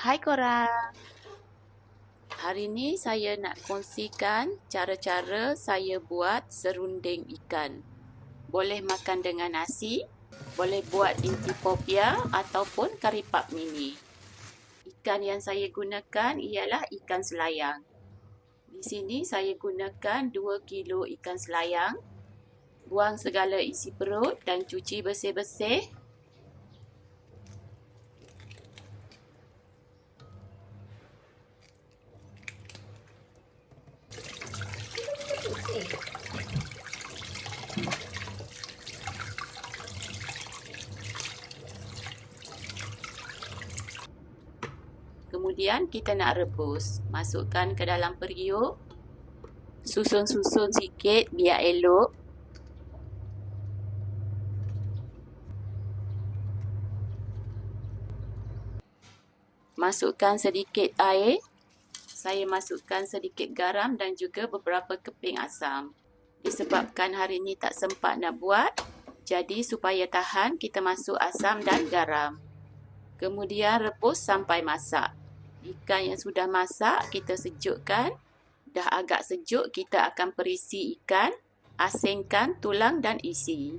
Hai korang, hari ni saya nak kongsikan cara-cara saya buat serunding ikan. Boleh makan dengan nasi, boleh buat inti popia ataupun kari pap mini. Ikan yang saya gunakan ialah ikan selayang. Di sini saya gunakan 2 kilo ikan selayang. Buang segala isi perut dan cuci bersih-bersih. Kemudian kita nak rebus. Masukkan ke dalam periuk. Susun-susun sikit biar elok. Masukkan sedikit air. Saya masukkan sedikit garam dan juga beberapa keping asam. Disebabkan hari ini tak sempat nak buat, jadi supaya tahan, kita masuk asam dan garam. Kemudian rebus sampai masak. Ikan yang sudah masak, kita sejukkan. Dah agak sejuk, kita akan perisi ikan, asingkan tulang dan isi.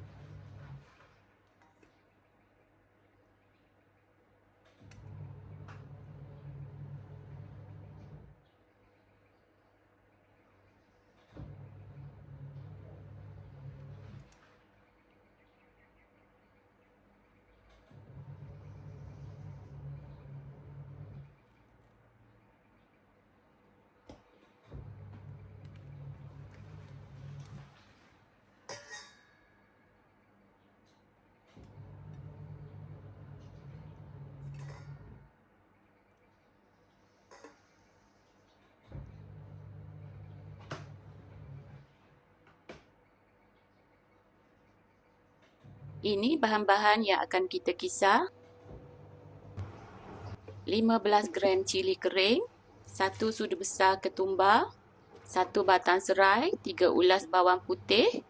Ini bahan-bahan yang akan kita kisar. 15 gram cili kering, 1 sudu besar ketumbar, 1 batang serai, 3 ulas bawang putih,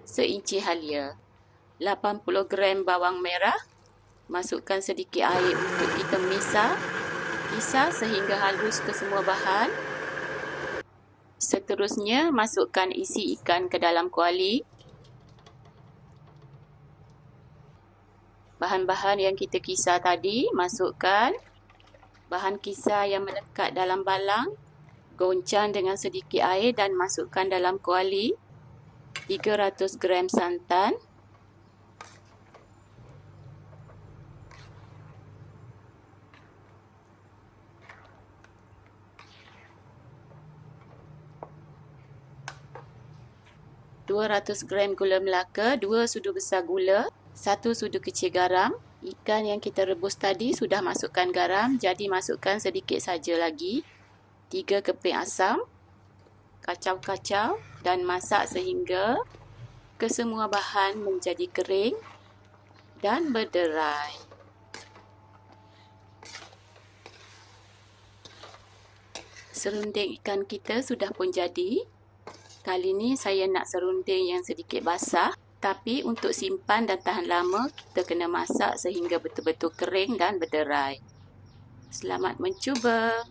seinci halia. 80 gram bawang merah. Masukkan sedikit air untuk kita kisar sehingga halus ke semua bahan. Seterusnya, masukkan isi ikan ke dalam kuali. Bahan-bahan yang kita kisar tadi, masukkan. Bahan kisar yang melekat dalam balang, goncang dengan sedikit air dan masukkan dalam kuali. 300 gram santan. (200 gram gula melaka, 2 sudu besar gula, 1 sudu kecil garam. Ikan yang kita rebus tadi sudah masukkan garam, jadi masukkan sedikit saja lagi. 3 keping asam. Kacau-kacau dan masak sehingga kesemua bahan menjadi kering dan berderai. Serunding ikan kita sudah pun jadi. Kali ini saya nak serunding yang sedikit basah. Tapi untuk simpan dan tahan lama, kita kena masak sehingga betul-betul kering dan berderai. Selamat mencuba!